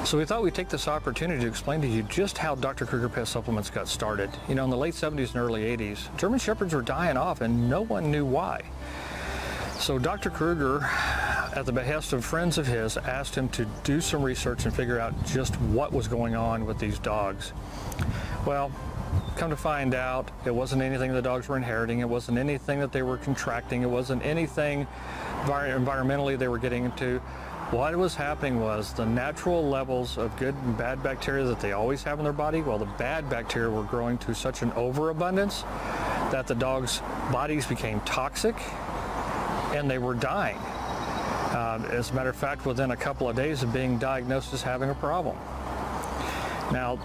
So we thought we'd take this opportunity to explain to you just how Dr. Kruger Pet Supplements got started. You know, in the late 70s and early 80s, German Shepherds were dying off and no one knew why. So Dr. Kruger, at the behest of friends of his, asked him to do some research and figure out just what was going on with these dogs. Well, come to find out, it wasn't anything the dogs were inheriting, it wasn't anything that they were contracting, it wasn't anything environmentally they were getting into. What was happening was the natural levels of good and bad bacteria that they always have in their body, well, the bad bacteria were growing to such an overabundance that the dogs' bodies became toxic and they were dying. As a matter of fact, within a couple of days of being diagnosed as having a problem. Now,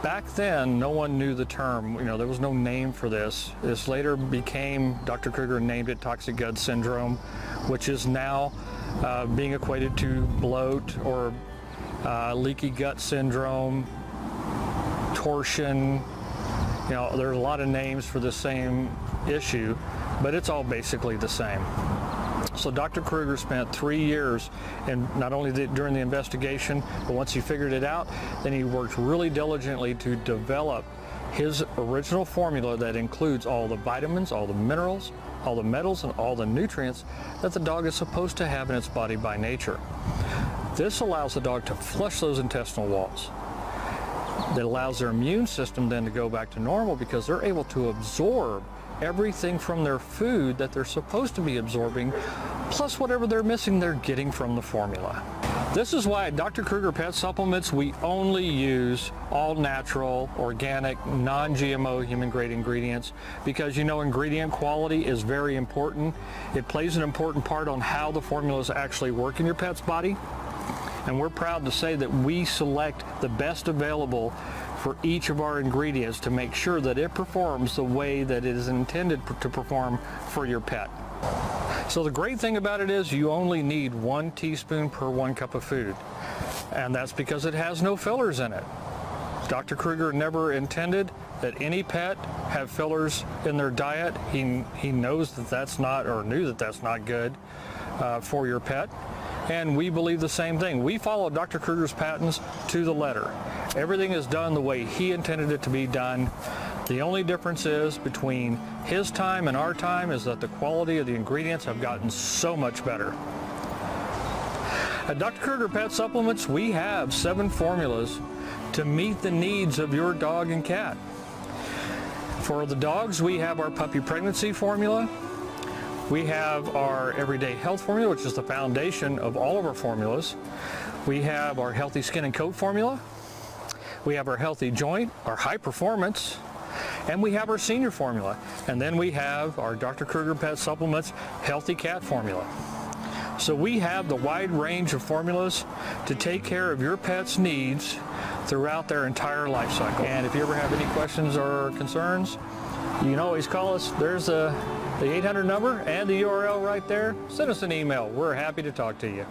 back then, no one knew the term, you know, there was no name for this. This later became, Dr. Kruger named it toxic gut syndrome, which is now being equated to bloat or leaky gut syndrome, torsion. You know, there's a lot of names for the same issue, but it's all basically the same. So Dr. Kruger spent 3 years, and not only during the investigation, but once he figured it out, then he worked really diligently to develop his original formula that includes all the vitamins, all the minerals, all the metals, and all the nutrients that the dog is supposed to have in its body by nature. This allows the dog to flush those intestinal walls. That allows their immune system then to go back to normal because they're able to absorb everything from their food that they're supposed to be absorbing, plus whatever they're missing, they're getting from the formula. This is why at Dr. Kruger Pet Supplements, we only use all natural, organic, non-GMO human-grade ingredients because, you know, ingredient quality is very important. It plays an important part on how the formulas actually work in your pet's body. And we're proud to say that we select the best available for each of our ingredients to make sure that it performs the way that it is intended to perform for your pet. So the great thing about it is you only need 1 teaspoon per 1 cup of food, and that's because it has no fillers in it. Dr. Kruger never intended that any pet have fillers in their diet. He knows that that's not, or knew that that's not good for your pet. And we believe the same thing. We follow Dr. Kruger's patents to the letter. Everything is done the way he intended it to be done. The only difference is between his time and our time is that the quality of the ingredients have gotten so much better. At Dr. Kruger Pet Supplements, we have 7 formulas to meet the needs of your dog and cat. For the dogs, we have our puppy pregnancy formula. We have our everyday health formula, which is the foundation of all of our formulas. We have our healthy skin and coat formula. We have our healthy joint, our high performance, and we have our senior formula. And then we have our Dr. Kruger Pet Supplements healthy cat formula. So we have the wide range of formulas to take care of your pet's needs throughout their entire life cycle. And if you ever have any questions or concerns, you can always call us. There's the 800 number and the URL right there. Send us an email. We're happy to talk to you.